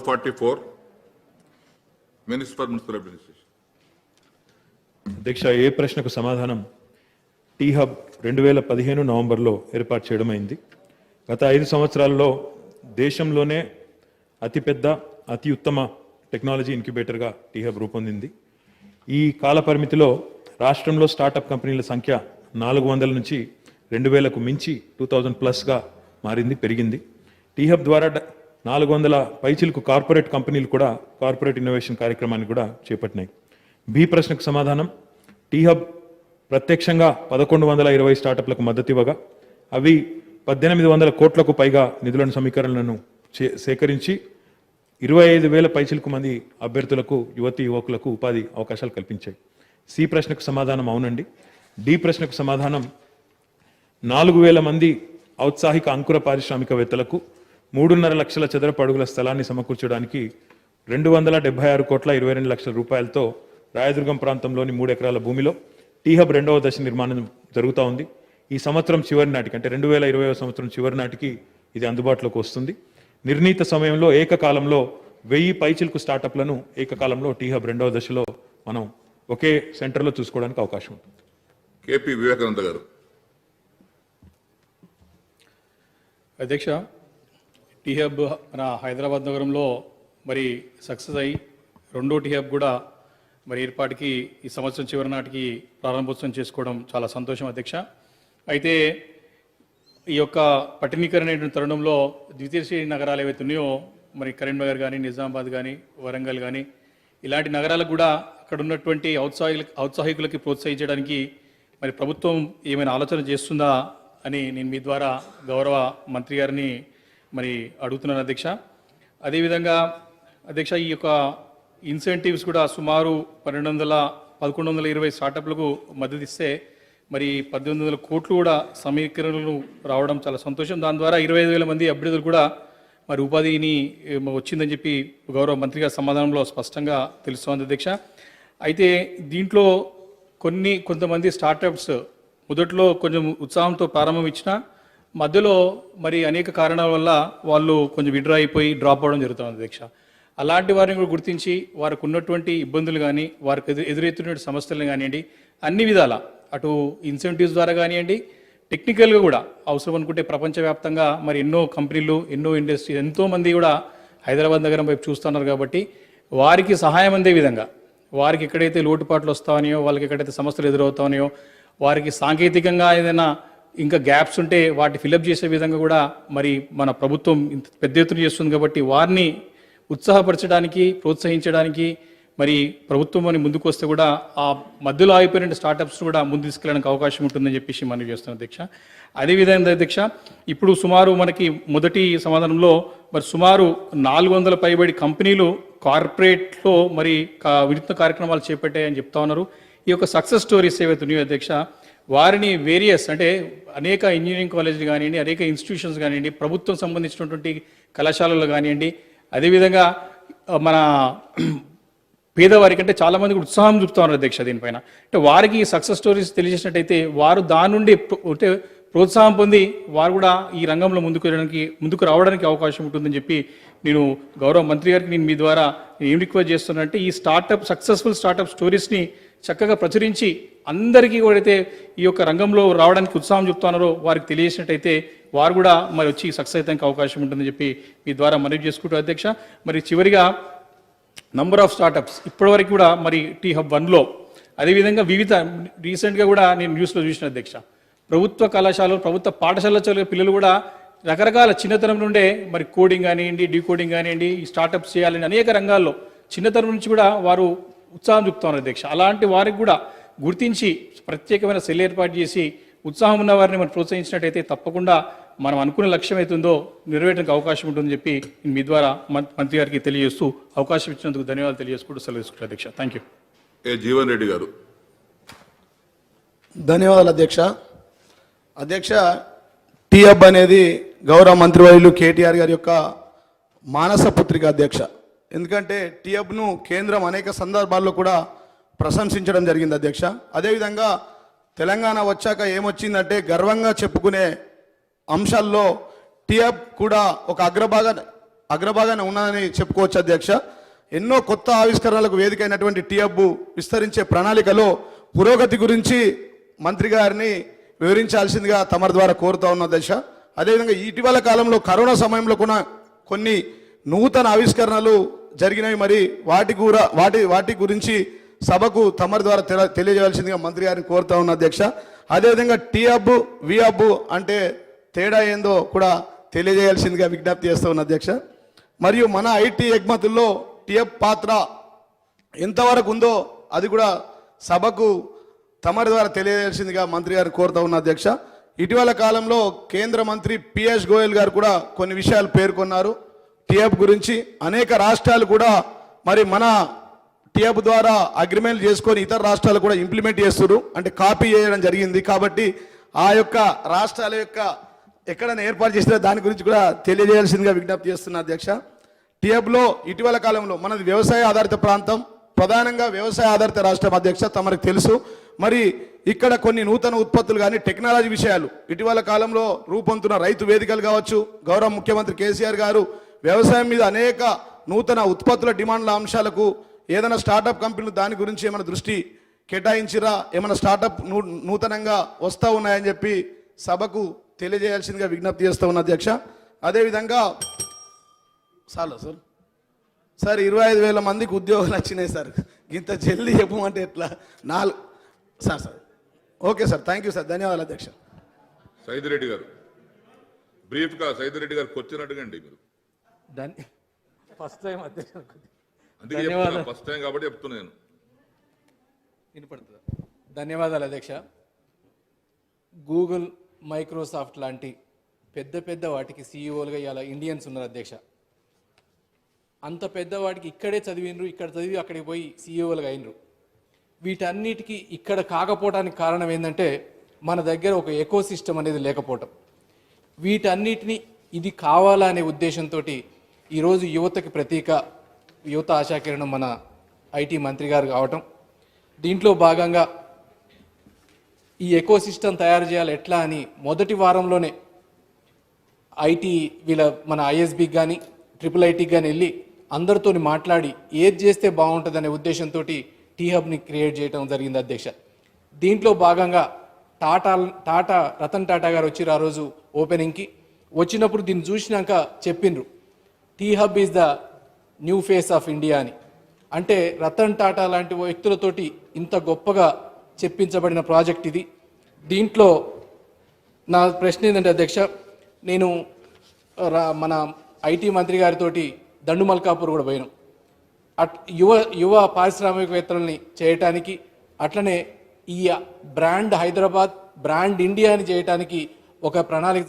444, Minister for Municipal Administration. అధ్యక్ష, ఏ ప్రశ్నకు సమాధానం టీ హబ్ 2015 నవంబర్లో ఏర్పాటు చేయడమైంది. గత 5 సంవత్సరాల్లో దేశంలోనే అతిపెద్ద అతి ఉత్తమ టెక్నాలజీ ఇంక్యుబేటర్గా టీ హబ్ రూపొందింది. ఈ కాల పరిమితిలో రాష్ట్రంలో స్టార్టప్ కంపెనీల సంఖ్య 400 నుంచి 2000కు మించి 2000+ మారింది, పెరిగింది. టీ హబ్ ద్వారా 400 పైచిలకు కార్పొరేట్ కంపెనీలు కూడా కార్పొరేట్ ఇన్నోవేషన్ కార్యక్రమాన్ని కూడా చేపట్టినాయి. బి ప్రశ్నకు సమాధానం టీ హబ్ ప్రత్యక్షంగా 1120 స్టార్టప్లకు మద్దతు ఇవ్వగా అవి 1800 కోట్లకు పైగా నిధులను సమీకరణలను సేకరించి 25,000 పైచిలకు మంది అభ్యర్థులకు యువకులకు ఉపాధి అవకాశాలు కల్పించాయి. సి ప్రశ్నకు సమాధానం అవునండి. డి ప్రశ్నకు సమాధానం 4,000 మంది ఔత్సాహిక అంకుర పారిశ్రామికవేత్తలకు 3.5 లక్షల చదరపు అడుగుల స్థలాన్ని సమకూర్చడానికి 276 కోట్ల 22 లక్షల రూపాయలతో రాయదుర్గం ప్రాంతంలోని 3 ఎకరాల భూమిలో టీ హబ్ 2వ దశ నిర్మాణం జరుగుతూ ఉంది. ఈ సంవత్సరం చివరి నాటికి అంటే 2020 సంవత్సరం చివరి నాటికి ఇది అందుబాటులోకి వస్తుంది. నిర్ణీత సమయంలో ఏకకాలంలో 1000 పైచిలకు స్టార్టప్లను ఏకకాలంలో టీ హబ్ 2వ దశలో మనం ఒకే సెంటర్లో చూసుకోవడానికి అవకాశం ఉంటుంది. కేపీ వివేకానంద గారు. అధ్యక్ష, టీ హబ్ మన హైదరాబాద్ నగరంలో మరి సక్సెస్ అయ్యి 2వ టీ హబ్ కూడా మరి ఏర్పాటుకి ఈ సంవత్సరం చివరి నాటికి ప్రారంభోత్సవం చేసుకోవడం చాలా సంతోషం అధ్యక్ష. అయితే ఈ యొక్క పట్టణీకరణ తరుణంలో ద్వితీయ శ్రేణి నగరాలు ఏవైతే ఉన్నాయో మరి కరీంనగర్ కానీ, నిజామాబాద్ కానీ, వరంగల్ కానీ ఇలాంటి నగరాలకు కూడా అక్కడ ఉన్నటువంటి ఔత్సాహికులకి ప్రోత్సహించడానికి మరి ప్రభుత్వం ఏమైనా ఆలోచన చేస్తుందా అని నేను మీ ద్వారా గౌరవ మంత్రి గారిని మరి అడుగుతున్నాను అధ్యక్ష. అదేవిధంగా అధ్యక్ష, ఈ యొక్క ఇన్సెంటివ్స్ కూడా సుమారు 1120 స్టార్టప్లకు మద్దతు ఇస్తే మరి 1800 కోట్లు కూడా సమీకరణలు రావడం చాలా సంతోషం. దాని ద్వారా 25,000 మంది అభ్యర్థులు కూడా మరి ఉపాధిని వచ్చిందని చెప్పి గౌరవ మంత్రి గారి సమాధానంలో స్పష్టంగా తెలుస్తోంది అధ్యక్ష. అయితే దీంట్లో కొంతమంది స్టార్టప్స్ మొదట్లో కొంచెం ఉత్సాహంతో ప్రారంభం ఇచ్చినా మధ్యలో మరి అనేక కారణాల వల్ల వాళ్ళు కొంచెం విడ్రా అయిపోయి డ్రాప్ అవ్వడం జరుగుతుంది అధ్యక్ష. అలాంటి వారిని కూడా గుర్తించి వారికి ఉన్నటువంటి ఇబ్బందులు కానీ, వారికి ఎదురెత్తున్న సమస్యలను కానివ్వండి, అన్ని విధాల అటు ఇన్సెంటివ్స్ ద్వారా కానివ్వండి, టెక్నికల్గా కూడా అవసరం అనుకుంటే ప్రపంచవ్యాప్తంగా మరి ఎన్నో కంపెనీలు, ఎన్నో ఇండస్ట్రీ, ఎంతోమంది కూడా హైదరాబాద్ నగరం వైపు చూస్తున్నారు కాబట్టి వారికి సహాయం అందే విధంగా వారికి ఎక్కడైతే లోటుపాట్లు వస్తాయో, వాళ్ళకి ఎక్కడైతే సమస్యలు ఎదురవుతాయో, వారికి సాంకేతికంగా ఏదైనా ఇంకా గ్యాప్స్ ఉంటే వాటి ఫిలప్ చేసే విధంగా కూడా మరి మన ప్రభుత్వం పెద్ద ఎత్తున చేస్తుంది కాబట్టి వారిని ఉత్సాహపరచడానికి, ప్రోత్సహించడానికి మరి ప్రభుత్వం అని ముందుకు వస్తే కూడా ఆ మధ్యలో ఆగిపోయిన స్టార్టప్స్ కూడా ముందు తీసుకెళ్ళడానికి అవకాశం ఉంటుందని చెప్పేసి మనం చేస్తున్నాం అధ్యక్ష. అదేవిధంగా అధ్యక్ష, ఇప్పుడు సుమారు మనకి మొదటి సమాధానంలో మరి సుమారు 400 పైబడి కంపెనీలు కార్పొరేట్లో మరి వినూత్న కార్యక్రమాలు చేపట్టాయని చెప్తా ఉన్నారు. ఈ యొక్క సక్సెస్ స్టోరీస్ ఏవైతే ఉన్నాయో అధ్యక్ష, వారిని వేరియస్ అంటే అనేక ఇంజనీరింగ్ కాలేజీలు కానివ్వండి, అనేక ఇన్స్టిట్యూషన్స్ కానివ్వండి, ప్రభుత్వం సంబంధించినటువంటి కళాశాలలు కానివ్వండి, అదేవిధంగా మన పేదవారికి అంటే చాలామందికి ఉత్సాహం చూపుతా ఉన్నారు అధ్యక్ష. దీనిపైన అంటే వారికి సక్సెస్ స్టోరీస్ తెలియజేసినట్టయితే వారు దాని నుండి అంటే ప్రోత్సాహం పొంది వారు కూడా ఈ రంగంలో ముందుకు రావడానికి అవకాశం ఉంటుందని చెప్పి నేను గౌరవ మంత్రి గారికి నేను మీ ద్వారా ఏం రిక్వెస్ట్ చేస్తున్నానంటే ఈ సక్సెస్ఫుల్ స్టార్టప్ స్టోరీస్ని చక్కగా ప్రచురించి అందరికీ కూడా అయితే ఈ యొక్క రంగంలో రావడానికి ఉత్సాహం చెప్తున్నారో వారికి తెలియజేసినట్టయితే వారు కూడా మరి వచ్చి సక్సెస్ అయ్యేందుకు అవకాశం ఉంటుందని చెప్పి మీ ద్వారా మనవి చేసుకుంటూ అధ్యక్ష. మరి చివరిగా నంబర్ ఆఫ్ స్టార్టప్స్ ఇప్పటివరకు కూడా మరి టీ హబ్ 1లో అదేవిధంగా వివిధ రీసెంట్గా కూడా నేను న్యూస్లో చూసిన అధ్యక్ష, ప్రభుత్వ కళాశాలలు, ప్రభుత్వ పాఠశాల పిల్లలు కూడా రకరకాల చిన్నతనం నుండే మరి కోడింగ్ కానివ్వండి, డీకోడింగ్ కానివ్వండి, ఈ స్టార్టప్స్ చేయాలని అనేక రంగాల్లో చిన్నతనం నుంచి కూడా వారు ఉత్సాహం చూపుతున్నారు అధ్యక్ష. అలాంటి వారికి కూడా గుర్తించి ప్రత్యేకమైన సెల్ ఏర్పాటు చేసి ఉత్సాహం ఉన్న వారిని మనం ప్రోత్సహించినట్టయితే తప్పకుండా మనం అనుకున్న లక్ష్యం అవుతుందో నెరవేరడానికి అవకాశం ఉంటుందని చెప్పి మీ ద్వారా మంత్రి గారికి తెలియజేస్తూ అవకాశం ఇచ్చినందుకు ధన్యవాదాలు తెలియజేసుకుంటూ సెలవు తీసుకుంటారు అధ్యక్ష. Thank you. జీవన్ రెడ్డి గారు. ధన్యవాదాలు అధ్యక్ష. అధ్యక్ష, టీ హబ్ అనేది గౌరవ మంత్రివర్యులు కేటీఆర్ గారి యొక్క మానస పుత్రిక అధ్యక్ష. ఎందుకంటే టీ హబ్ను కేంద్రం అనేక సందర్భాల్లో కూడా ప్రశంసించడం జరిగింది అధ్యక్ష. అదేవిధంగా తెలంగాణ వచ్చాక ఏమొచ్చిందంటే గర్వంగా చెప్పుకునే అంశాల్లో టీ హబ్ కూడా ఒక అగ్రభాగ అగ్రభాగాన ఉన్నదని చెప్పుకోవచ్చు అధ్యక్ష. ఎన్నో కొత్త ఆవిష్కరణలకు వేదిక అయినటువంటి టీ హబ్ విస్తరించే ప్రణాళికలో పురోగతి గురించి మంత్రి గారిని వివరించాల్సిందిగా తమరి ద్వారా కోరుతా ఉన్న అధ్యక్ష. అదేవిధంగా ఇటీవల కాలంలో కరోనా సమయంలో కూడా కొన్ని నూతన ఆవిష్కరణలు జరిగినాయి. మరి వాటి గురించి సభకు తమరి ద్వారా తెలియజేయాల్సిందిగా మంత్రి గారిని కోరుతా ఉన్న అధ్యక్ష. అదేవిధంగా టీ హబ్ వి హబ్ అంటే తేడా ఏందో కూడా తెలియజేయాల్సిందిగా విజ్ఞప్తి చేస్తూ ఉన్న అధ్యక్ష. మరియు మన ఐటీ ఎగుమతుల్లో టీ హబ్ పాత్ర ఎంతవరకు ఉందో అది కూడా సభకు తమరి ద్వారా తెలియజేయాల్సిందిగా మంత్రి గారిని కోరుతా ఉన్న అధ్యక్ష. ఇటీవల కాలంలో కేంద్ర మంత్రి పీయూష్ గోయల్ గారు కూడా కొన్ని విషయాలు పేర్కొన్నారు టీ హబ్ గురించి. అనేక రాష్ట్రాలు కూడా మరి మన టీ హబ్ ద్వారా అగ్రిమెంట్ చేసుకొని ఇతర రాష్ట్రాలు కూడా ఇంప్లిమెంట్ చేస్తున్నారు, అంటే కాపీ చేయడం జరిగింది. కాబట్టి ఆ యొక్క రాష్ట్రాల యొక్క ఎక్కడైనా ఏర్పాటు చేసిన దాని గురించి కూడా తెలియజేయాల్సిందిగా విజ్ఞప్తి చేస్తున్నా అధ్యక్ష. టీ హబ్లో ఇటీవల కాలంలో మనది వ్యవసాయ ఆధారిత ప్రాంతం, ప్రధానంగా వ్యవసాయ ఆధారిత రాష్ట్రం అధ్యక్ష, తమరికి తెలుసు. మరి ఇక్కడ కొన్ని నూతన ఉత్పత్తులు కానీ టెక్నాలజీ విషయాలు ఇటీవల కాలంలో రూపొందుతున్న రైతు వేదికలు కావచ్చు, గౌరవ ముఖ్యమంత్రి కేసీఆర్ గారు వ్యవసాయం మీద అనేక నూతన ఉత్పత్తుల డిమాండ్ల అంశాలకు ఏదైనా స్టార్టప్ కంపెనీలు దాని గురించి ఏమైనా దృష్టి కేటాయించిరా, ఏమైనా స్టార్టప్ నూతనంగా వస్తూ ఉన్నాయని చెప్పి సభకు తెలియజేయాల్సిందిగా విజ్ఞప్తి చేస్తూ ఉన్న అధ్యక్ష. అదేవిధంగా సార్ 25,000 మందికి ఉద్యోగాలు వచ్చినాయి సార్, ఇంత జల్దీ చెప్పమంటే ఎట్లా? Sir okay sir, thank you sir, ధన్యవాదాలు అధ్యక్ష. సైదిరెడ్డి గారు బ్రీఫ్గా సైదిరెడ్డి గారు క్వశ్చన్ అడగండి మీరు. ఫస్ట్ టైం అధ్యక్ష, అందుకే చెప్తున్నా, ఫస్ట్ టైం కాబట్టి చెప్తున్నాను. వినపడుతుందా? ధన్యవాదాలు అధ్యక్ష. గూగుల్, మైక్రోసాఫ్ట్ లాంటి పెద్ద పెద్ద వాటికి సీఈఓలుగా ఇలా ఇండియన్స్ ఉన్నారు అధ్యక్ష. అంత పెద్ద వాటికి ఇక్కడే చదివినరు, ఇక్కడ చదివి అక్కడికి పోయి సీఈఓలుగా అయినరు. వీటన్నిటికీ ఇక్కడ కాకపోవడానికి కారణం ఏంటంటే మన దగ్గర ఒక ఎకో సిస్టమ్ అనేది లేకపోవటం. వీటన్నిటిని ఇది కావాలా అనే ఉద్దేశంతో ఈరోజు యువతకి ప్రతీక యువత ఆశాకిరణం మన ఐటీ మంత్రి గారు కావటం. దీంట్లో భాగంగా ఈ ఎకో సిస్టమ్ తయారు చేయాలి ఎట్లా అని మొదటి వారంలోనే ఐటీ మన ఐఎస్బికి కానీ IIITకి కానీ వెళ్ళి అందరితో మాట్లాడి ఏది చేస్తే బాగుంటుందనే ఉద్దేశంతో టీ హబ్ని క్రియేట్ చేయడం జరిగింది అధ్యక్ష. దీంట్లో భాగంగా రతన్ టాటా గారు వచ్చి ఆ రోజు ఓపెనింగ్కి వచ్చినప్పుడు దీన్ని చూసినాక చెప్పిండ్రు T Hub is the new face of India అని. అంటే రతన్ టాటా లాంటి వ్యక్తులతోటి ఇంత గొప్పగా చెప్పించబడిన ప్రాజెక్ట్ ఇది. దీంట్లో నా ప్రశ్న ఏంటంటే అధ్యక్ష, నేను మన ఐటీ మంత్రి గారితో దండుమల్కాపూర్ కూడా పోయినాం. యువ పారిశ్రామికవేత్తలని చేయటానికి, అట్లనే ఈ బ్రాండ్ హైదరాబాద్, బ్రాండ్ ఇండియా అని చేయటానికి ఒక ప్రణాళిక